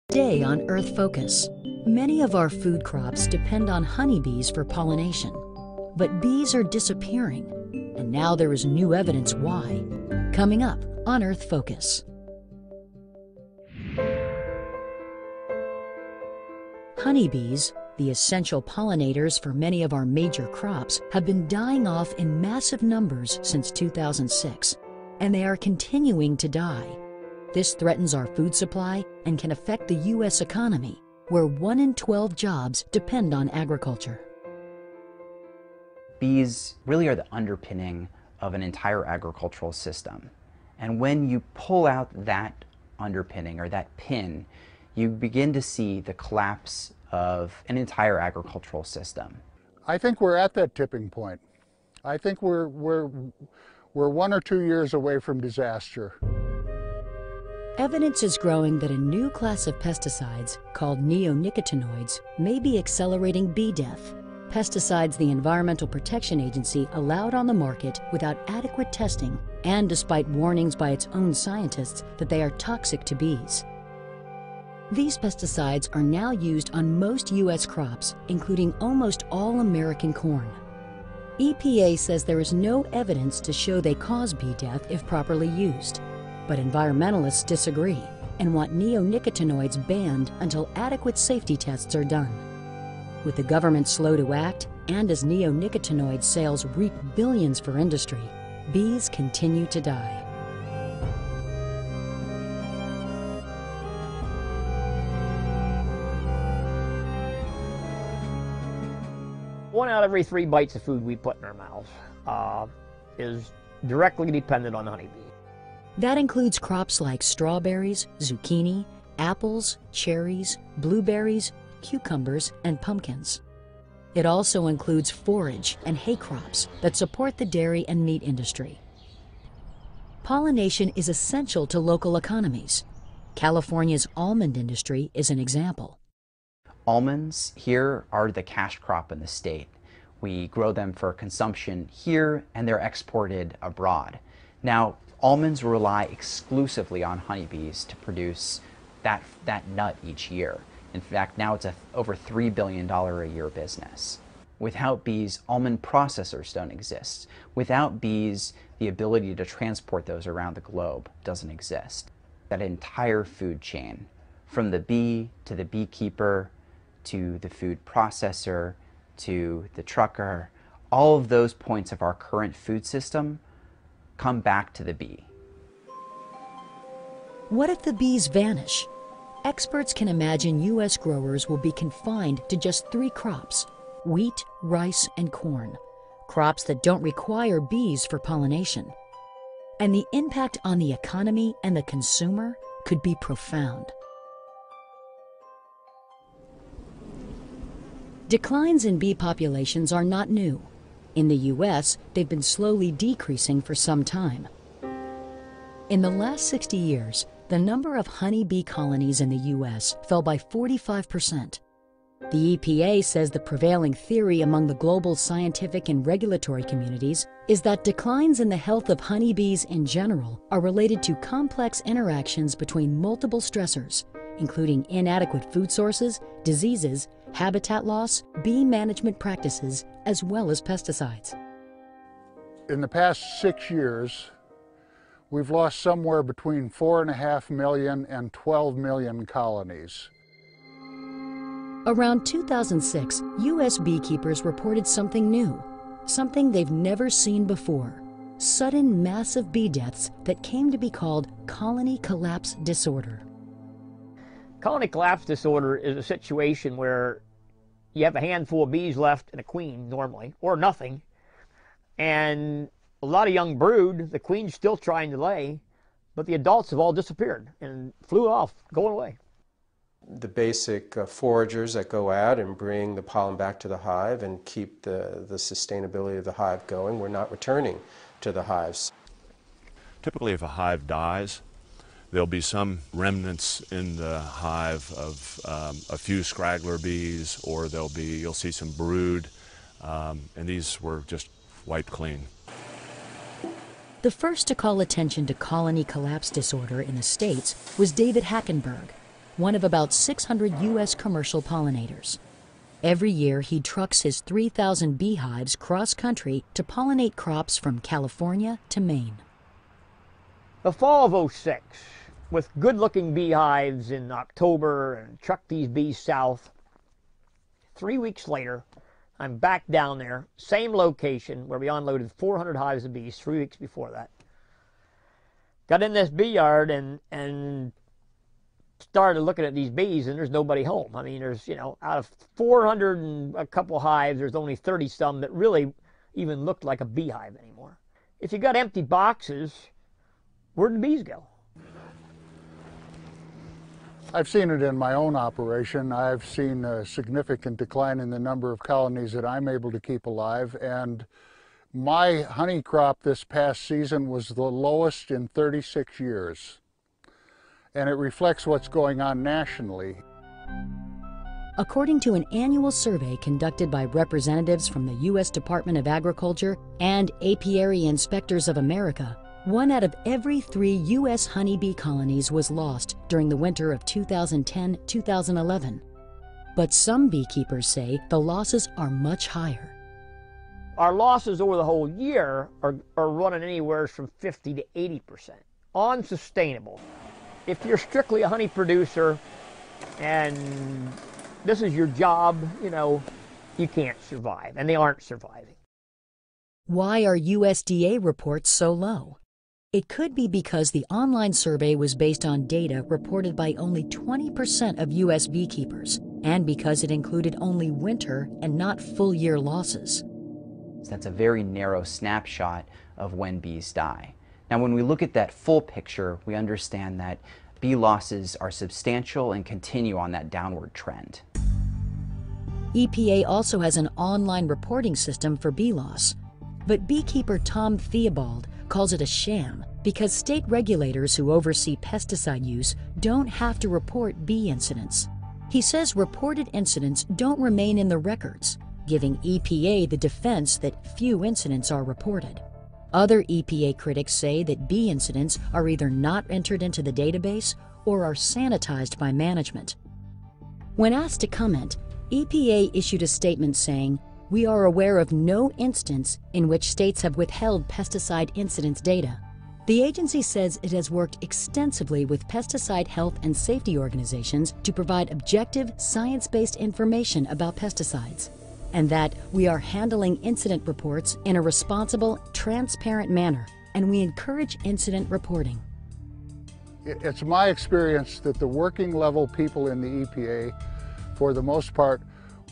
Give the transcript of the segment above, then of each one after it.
Today on Earth Focus, many of our food crops depend on honeybees for pollination. But bees are disappearing, and now there is new evidence why. Coming up on Earth Focus. Honeybees, the essential pollinators for many of our major crops, have been dying off in massive numbers since 2006, and they are continuing to die. This threatens our food supply and can affect the U.S. economy, where 1 in 12 jobs depend on agriculture. Bees really are the underpinning of an entire agricultural system. And when you pull out that underpinning or that pin, you begin to see the collapse of an entire agricultural system. I think we're at that tipping point. I think we're 1 or 2 years away from disaster. Evidence is growing that a new class of pesticides, called neonicotinoids, may be accelerating bee death. Pesticides the Environmental Protection Agency allowed on the market without adequate testing and despite warnings by its own scientists that they are toxic to bees. These pesticides are now used on most U.S. crops, including almost all American corn. EPA says there is no evidence to show they cause bee death if properly used. But environmentalists disagree and want neonicotinoids banned until adequate safety tests are done. With the government slow to act, and as neonicotinoid sales reap billions for industry, bees continue to die. One out of every 3 bites of food we put in our mouths is directly dependent on the honeybee. That includes crops like strawberries, zucchini, apples, cherries, blueberries, cucumbers, and pumpkins. It also includes forage and hay crops that support the dairy and meat industry. Pollination is essential to local economies. California's almond industry is an example. Almonds here are the cash crop in the state. We grow them for consumption here and they're exported abroad. Now, almonds rely exclusively on honeybees to produce that nut each year. In fact, now it's over $3 billion a year business. Without bees, almond processors don't exist. Without bees, the ability to transport those around the globe doesn't exist. That entire food chain, from the bee to the beekeeper, to the food processor, to the trucker, all of those points of our current food system come back to the bee. What if the bees vanish? Experts can imagine U.S. growers will be confined to just 3 crops: wheat, rice, and corn, crops that don't require bees for pollination. And the impact on the economy and the consumer could be profound. Declines in bee populations are not new. In the U.S., they've been slowly decreasing for some time. In the last 60 years, the number of honeybee colonies in the U.S. fell by 45%. The EPA says the prevailing theory among the global scientific and regulatory communities is that declines in the health of honeybees in general are related to complex interactions between multiple stressors, including inadequate food sources, diseases, habitat loss, bee management practices, as well as pesticides. In the past 6 years, we've lost somewhere between 4.5 million and 12 million colonies. Around 2006, U.S. beekeepers reported something new, something they've never seen before: sudden massive bee deaths that came to be called colony collapse disorder. Colony collapse disorder is a situation where you have a handful of bees left and a queen normally, or nothing, and a lot of young brood. The queen's still trying to lay, but the adults have all disappeared and flew off, going away. The basic foragers that go out and bring the pollen back to the hive and keep the sustainability of the hive going, we're not returning to the hives. Typically, if a hive dies, there'll be some remnants in the hive of a few straggler bees, or you'll see some brood, and these were just wiped clean. The first to call attention to colony collapse disorder in the States was David Hackenberg. one of about 600 U.S. commercial pollinators. Every year, he trucks his 3,000 beehives cross-country to pollinate crops from California to Maine. The fall of '06, with good-looking beehives in October, and trucked these bees south. 3 weeks later, I'm back down there, same location where we unloaded 400 hives of bees 3 weeks before that. Got in this bee yard and started looking at these bees, and there's nobody home. I mean, there's, out of 400 and a couple hives, there's only 30 some that really even looked like a beehive anymore. If you got empty boxes, where'd the bees go? I've seen it in my own operation. I've seen a significant decline in the number of colonies that I'm able to keep alive, and my honey crop this past season was the lowest in 36 years. And it reflects what's going on nationally. According to an annual survey conducted by representatives from the U.S. Department of Agriculture and Apiary Inspectors of America, 1 out of every 3 U.S. honeybee colonies was lost during the winter of 2010-2011. But some beekeepers say the losses are much higher. Our losses over the whole year are running anywhere from 50 to 80%. Unsustainable. If you're strictly a honey producer and this is your job, you can't survive, and they aren't surviving. Why are USDA reports so low? It could be because the online survey was based on data reported by only 20% of U.S. beekeepers, and because it included only winter and not full-year losses. That's a very narrow snapshot of when bees die. Now, when we look at that full picture, we understand that bee losses are substantial and continue on that downward trend. EPA also has an online reporting system for bee loss, but beekeeper Tom Theobald calls it a sham because state regulators who oversee pesticide use don't have to report bee incidents. He says reported incidents don't remain in the records, giving EPA the defense that few incidents are reported. Other EPA critics say that bee incidents are either not entered into the database or are sanitized by management. When asked to comment, EPA issued a statement saying, "We are aware of no instance in which states have withheld pesticide incidence data." The agency says it has worked extensively with pesticide health and safety organizations to provide objective, science-based information about pesticides, and that we are handling incident reports in a responsible, transparent manner, and we encourage incident reporting. It's my experience that the working level people in the EPA, for the most part,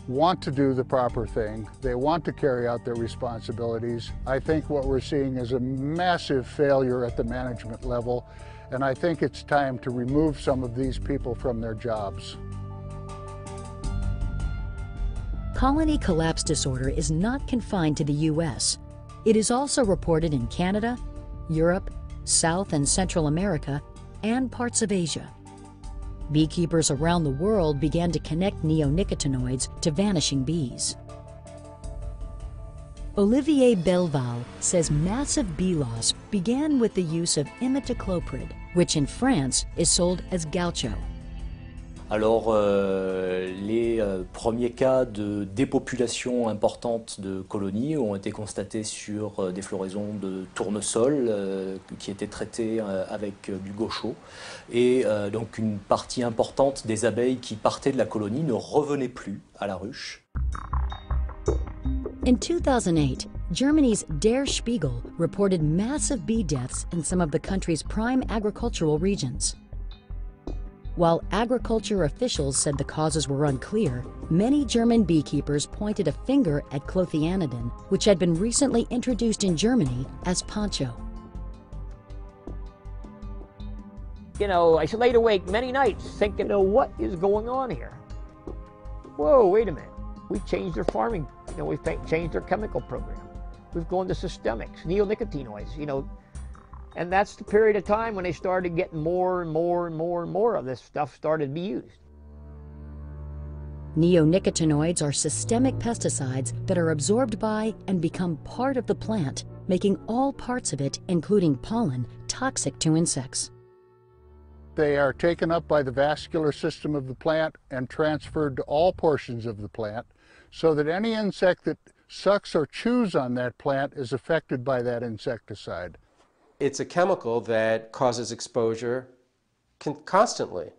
want to do the proper thing. They want to carry out their responsibilities. I think what we're seeing is a massive failure at the management level, and I think it's time to remove some of these people from their jobs. Colony collapse disorder is not confined to the U.S. It is also reported in Canada, Europe, South and Central America, and parts of Asia. Beekeepers around the world began to connect neonicotinoids to vanishing bees. Olivier Belval says massive bee loss began with the use of imidacloprid, which in France is sold as Gaucho. Alors, les premiers cas de dépopulation importante de colonies ont été constatés sur des floraisons de tournesol qui étaient traitées avec du gaucho. Et donc une partie importante des abeilles qui partaient de la colonie ne revenaient plus à la ruche. In 2008, Germany's Der Spiegel reported massive bee deaths in some of the country's prime agricultural regions. While agriculture officials said the causes were unclear, many German beekeepers pointed a finger at clothianidin, which had been recently introduced in Germany as poncho. I laid awake many nights thinking, what is going on here? Whoa, wait a minute. We've changed their farming, we've changed their chemical program. We've gone to systemics, neonicotinoids, and that's the period of time when they started getting more and more and more and more of this stuff started to be used. Neonicotinoids are systemic pesticides that are absorbed by and become part of the plant, making all parts of it, including pollen, toxic to insects. They are taken up by the vascular system of the plant and transferred to all portions of the plant, so that any insect that sucks or chews on that plant is affected by that insecticide. It's a chemical that causes exposure constantly.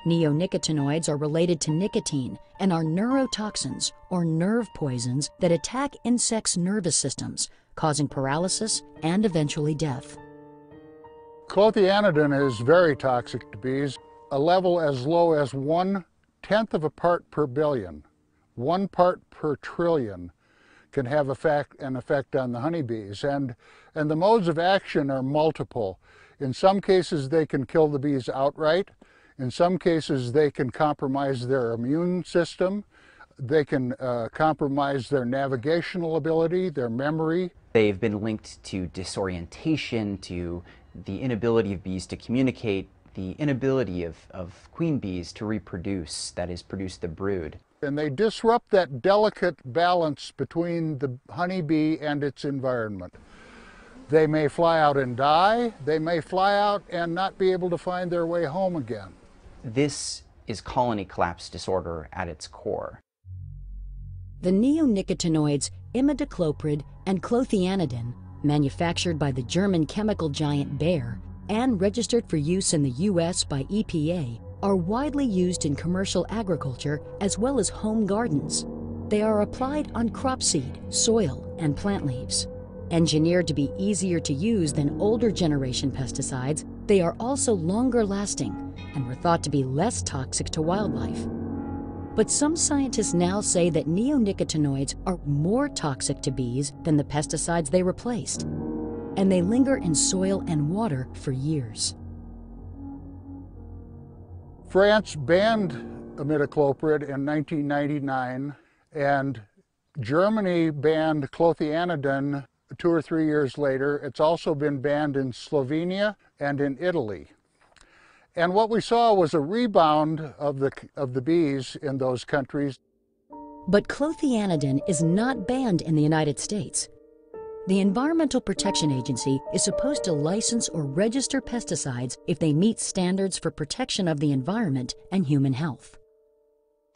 Neonicotinoids are related to nicotine and are neurotoxins, or nerve poisons, that attack insects' nervous systems, causing paralysis and eventually death. Clothianidin is very toxic to bees, a level as low as 1/10 of a part per billion. 1 part per trillion can have an effect on the honeybees, and the modes of action are multiple. In some cases they can kill the bees outright. In some cases they can compromise their immune system. They can compromise their navigational ability, their memory. They've been linked to disorientation, to the inability of bees to communicate, the inability of queen bees to reproduce, that is, produce the brood. And they disrupt that delicate balance between the honeybee and its environment. They may fly out and die. They may fly out and not be able to find their way home again. This is colony collapse disorder at its core. The neonicotinoids imidacloprid and clothianidin, manufactured by the German chemical giant Bayer and registered for use in the U.S. by EPA, are widely used in commercial agriculture as well as home gardens. They are applied on crop seed, soil, and plant leaves. Engineered to be easier to use than older generation pesticides, they are also longer lasting and were thought to be less toxic to wildlife. But some scientists now say that neonicotinoids are more toxic to bees than the pesticides they replaced, and they linger in soil and water for years. France banned imidacloprid in 1999, and Germany banned clothianidin 2 or 3 years later. It's also been banned in Slovenia and in Italy. And what we saw was a rebound of the bees in those countries. But clothianidin is not banned in the United States. The Environmental Protection Agency is supposed to license or register pesticides if they meet standards for protection of the environment and human health.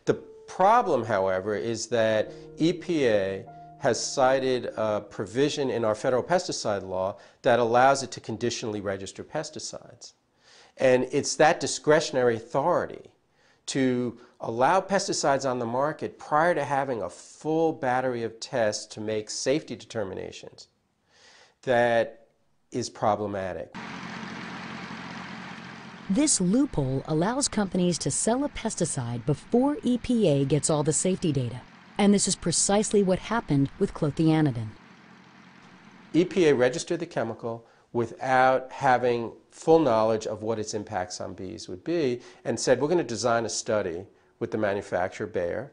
The problem, however, is that EPA has cited a provision in our federal pesticide law that allows it to conditionally register pesticides. And it's that discretionary authority to allow pesticides on the market prior to having a full battery of tests to make safety determinations that is problematic. This loophole allows companies to sell a pesticide before EPA gets all the safety data. And this is precisely what happened with clothianidin. EPA registered the chemical without having full knowledge of what its impacts on bees would be, and said, we're going to design a study with the manufacturer, Bayer,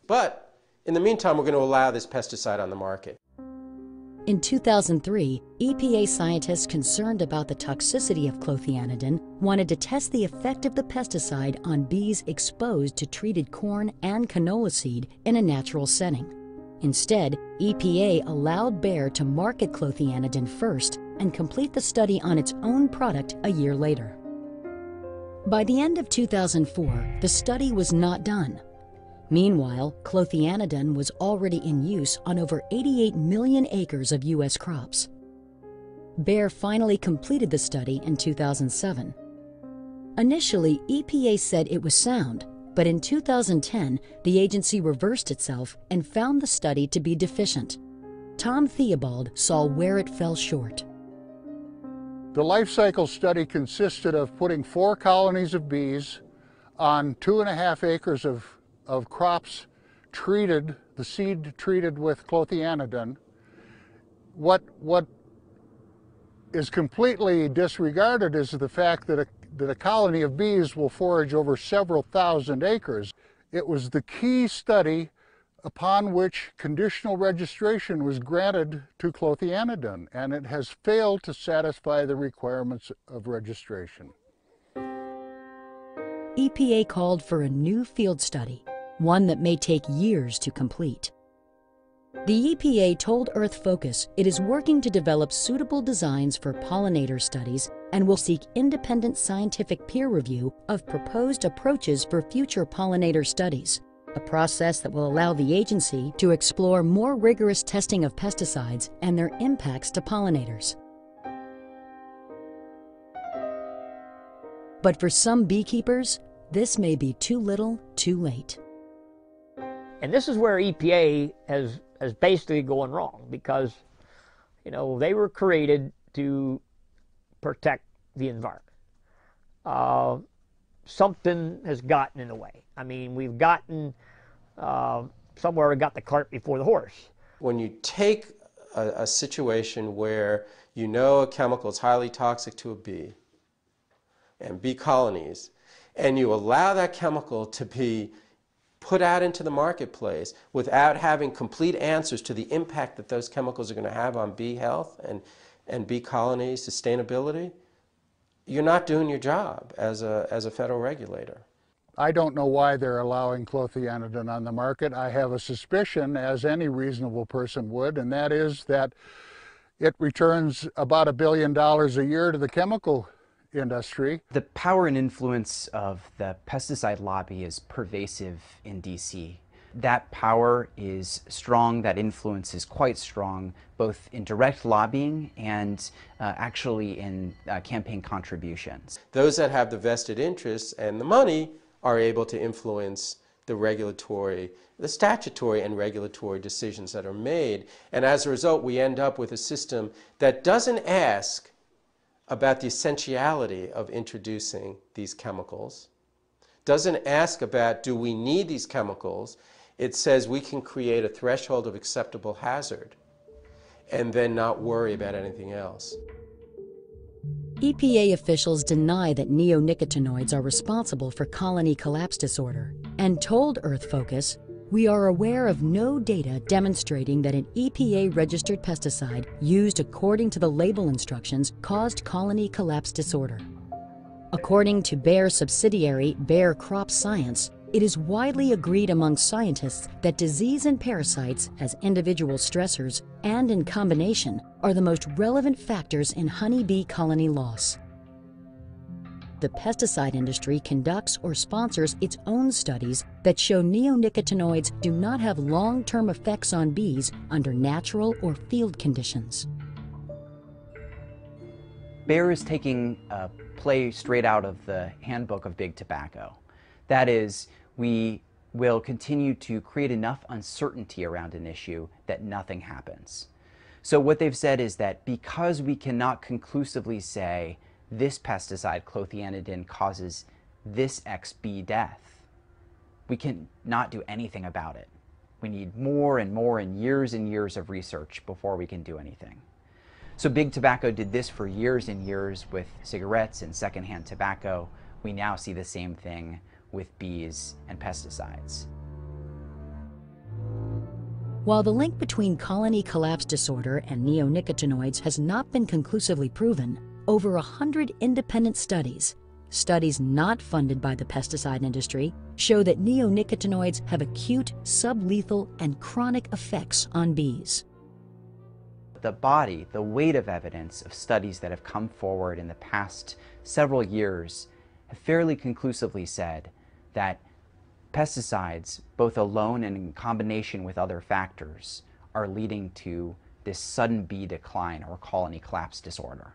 but in the meantime, we're going to allow this pesticide on the market. In 2003, EPA scientists concerned about the toxicity of clothianidin wanted to test the effect of the pesticide on bees exposed to treated corn and canola seed in a natural setting. Instead, EPA allowed Bayer to market clothianidin first and complete the study on its own product a year later. By the end of 2004, the study was not done. Meanwhile, clothianidin was already in use on over 88 million acres of U.S. crops. Bayer finally completed the study in 2007. Initially, EPA said it was sound, but in 2010, the agency reversed itself and found the study to be deficient. Tom Theobald saw where it fell short. The life cycle study consisted of putting 4 colonies of bees on 2.5 acres of crops treated, the seed treated with clothianidin. What is completely disregarded is the fact that a colony of bees will forage over several thousand acres. It was the key study upon which conditional registration was granted to clothianidin, and it has failed to satisfy the requirements of registration. EPA called for a new field study, one that may take years to complete. The EPA told Earth Focus it is working to develop suitable designs for pollinator studies and will seek independent scientific peer review of proposed approaches for future pollinator studies, a process that will allow the agency to explore more rigorous testing of pesticides and their impacts to pollinators. But for some beekeepers, this may be too little, too late. And this is where EPA has basically gone wrong, because, you know, they were created to protect the environment. Something has gotten in the way. I mean, we've gotten somewhere we got the cart before the horse. When you take a situation where you know a chemical is highly toxic to a bee and bee colonies, and you allow that chemical to be put out into the marketplace without having complete answers to the impact that those chemicals are going to have on bee health and bee colony sustainability, you're not doing your job as a federal regulator. I don't know why they're allowing clothianidin on the market. I have a suspicion, as any reasonable person would, and that is that it returns about $1 billion a year to the chemical industry. The power and influence of the pesticide lobby is pervasive in DC. That power is strong, that influence is quite strong, both in direct lobbying and actually in campaign contributions. Those that have the vested interests and the money are able to influence the statutory and regulatory decisions that are made. And as a result, we end up with a system that doesn't ask about the essentiality of introducing these chemicals, doesn't ask about, do we need these chemicals? It says we can create a threshold of acceptable hazard and then not worry about anything else. EPA officials deny that neonicotinoids are responsible for colony collapse disorder and told Earth Focus, "We are aware of no data demonstrating that an EPA-registered pesticide used according to the label instructions caused colony collapse disorder." According to Bayer subsidiary Bayer Crop Science, it is widely agreed among scientists that disease and parasites as individual stressors and in combination are the most relevant factors in honeybee colony loss. The pesticide industry conducts or sponsors its own studies that show neonicotinoids do not have long-term effects on bees under natural or field conditions. Bayer is taking a play straight out of the handbook of big tobacco. That is, we will continue to create enough uncertainty around an issue that nothing happens. So what they've said is that because we cannot conclusively say this pesticide, clothianidin, causes this X bee death, we can not do anything about it. We need more and more and years of research before we can do anything. So big tobacco did this for years and years with cigarettes and secondhand tobacco. We now see the same thing with bees and pesticides. While the link between colony collapse disorder and neonicotinoids has not been conclusively proven, over 100 independent studies not funded by the pesticide industry, show that neonicotinoids have acute, sublethal, and chronic effects on bees. The body, the weight of evidence of studies that have come forward in the past several years have fairly conclusively said that pesticides, both alone and in combination with other factors, are leading to this sudden bee decline or colony collapse disorder.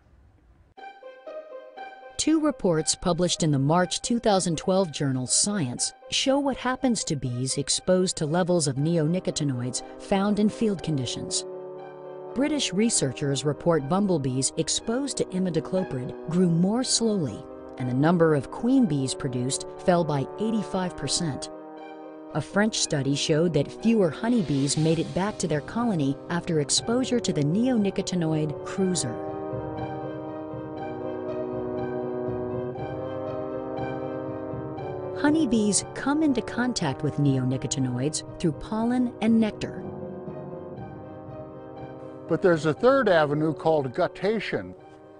Two reports published in the March 2012 journal Science show what happens to bees exposed to levels of neonicotinoids found in field conditions. British researchers report bumblebees exposed to imidacloprid grew more slowly, and the number of queen bees produced fell by 85%. A French study showed that fewer honeybees made it back to their colony after exposure to the neonicotinoid Cruiser. Honeybees come into contact with neonicotinoids through pollen and nectar. But there's a third avenue called guttation.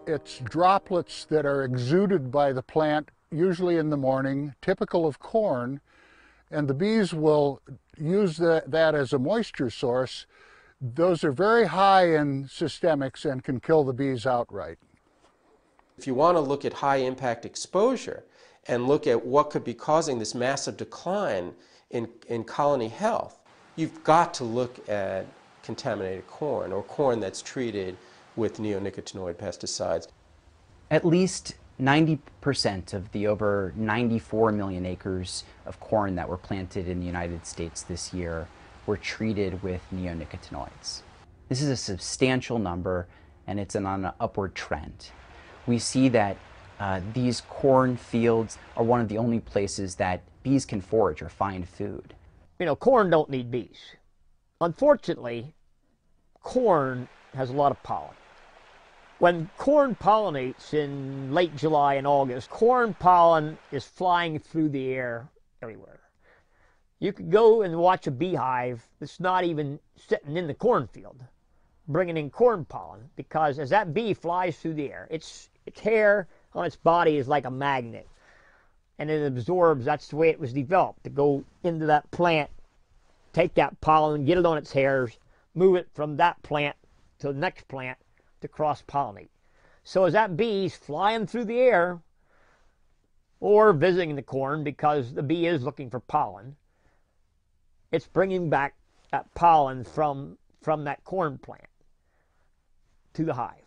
It's droplets that are exuded by the plant, usually in the morning, typical of corn, and the bees will use that as a moisture source Those are very high in systemics and can kill the bees outright. If you want to look at high impact exposure and look at what could be causing this massive decline in colony health, you've got to look at contaminated corn or corn that's treated with neonicotinoid pesticides. At least 90% of the over 94 million acres of corn that were planted in the United States this year were treated with neonicotinoids. This is a substantial number, and it's on an upward trend. We see that these corn fields are one of the only places that bees can forage or find food. You know, corn don't need bees. Unfortunately, corn has a lot of pollen. When corn pollinates in late July and August, corn pollen is flying through the air everywhere. You could go and watch a beehive that's not even sitting in the cornfield, bringing in corn pollen, because as that bee flies through the air, its hair on its body is like a magnet, and it absorbs. That's the way it was developed, to go into that plant, take that pollen, get it on its hairs, move it from that plant to the next plant to cross-pollinate. So as that bee's flying through the air or visiting the corn, because the bee is looking for pollen, it's bringing back that pollen from that corn plant to the hive,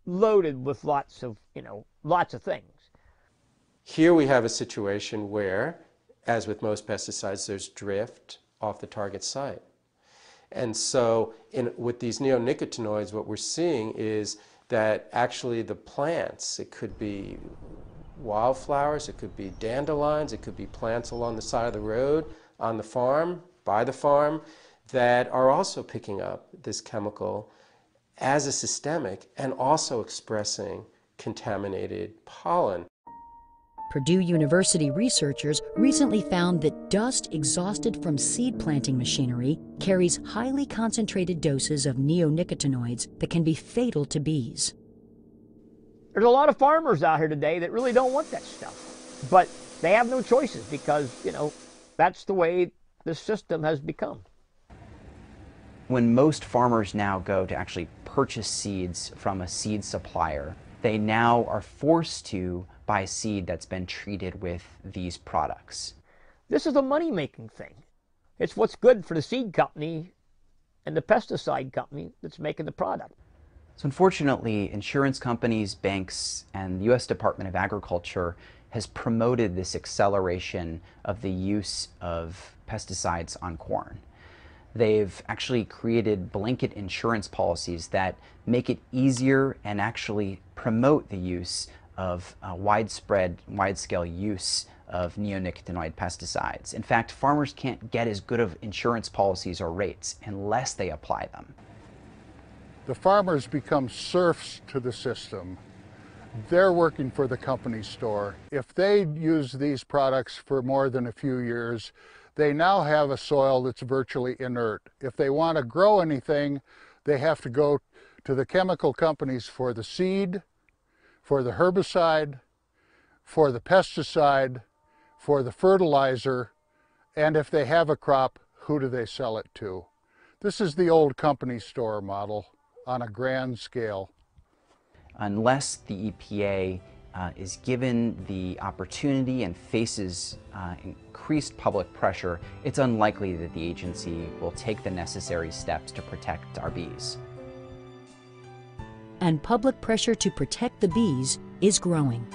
loaded with lots of things. Here we have a situation where, as with most pesticides, there's drift off the target site. And so with these neonicotinoids, what we're seeing is that actually the plants, it could be wildflowers, it could be dandelions, it could be plants along the side of the road, on the farm, by the farm, that are also picking up this chemical as a systemic and also expressing contaminated pollen. Purdue University researchers recently found that dust exhausted from seed planting machinery carries highly concentrated doses of neonicotinoids that can be fatal to bees. There's a lot of farmers out here today that really don't want that stuff, but they have no choices because, that's the way the system has become. When most farmers now go to actually purchase seeds from a seed supplier, they now are forced to buy seed that's been treated with these products. This is a money-making thing. It's what's good for the seed company and the pesticide company that's making the product. So unfortunately, insurance companies, banks, and the U.S. Department of Agriculture has promoted this acceleration of the use of pesticides on corn. They've actually created blanket insurance policies that make it easier and actually promote the use of wide-scale use of neonicotinoid pesticides. In fact, farmers can't get as good of insurance policies or rates unless they apply them. The farmers become serfs to the system. They're working for the company store. If they use these products for more than a few years, they now have a soil that's virtually inert. If they want to grow anything, they have to go to the chemical companies for the seed, for the herbicide, for the pesticide, for the fertilizer, and if they have a crop, who do they sell it to? This is the old company store model on a grand scale. Unless the EPA is given the opportunity and faces increased public pressure, it's unlikely that the agency will take the necessary steps to protect our bees. And public pressure to protect the bees is growing.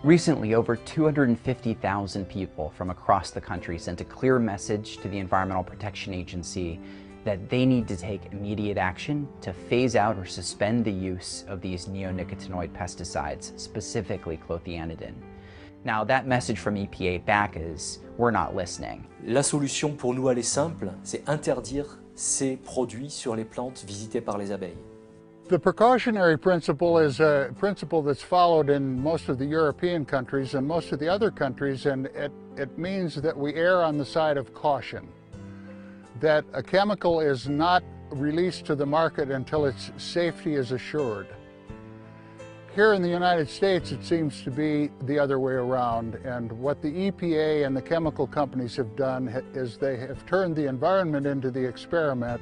Recently, over 250,000 people from across the country sent a clear message to the Environmental Protection Agency that they need to take immediate action to phase out or suspend the use of these neonicotinoid pesticides, specifically clothianidin. Now, that message from EPA back is, we're not listening. La solution pour nous, elle est simple, c'est interdire ces produits sur les plantes visitées par les abeilles. The precautionary principle is a principle that's followed in most of the European countries and most of the other countries, and it means that we err on the side of caution. That a chemical is not released to the market until its safety is assured. Here in the United States, it seems to be the other way around, and what the EPA and the chemical companies have done is they have turned the environment into the experiment,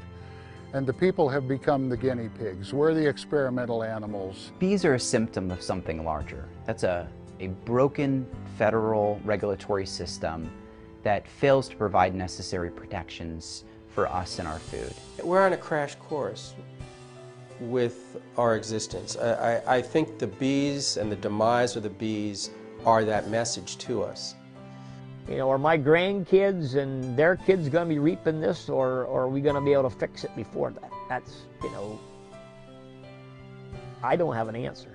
and the people have become the guinea pigs. We're the experimental animals. Bees are a symptom of something larger. That's a broken federal regulatory system that fails to provide necessary protections for us and our food. We're on a crash course with our existence. I think the bees and the demise of the bees are that message to us. You know, are my grandkids and their kids going to be reaping this, or are we going to be able to fix it before that? That's, you know, I don't have an answer.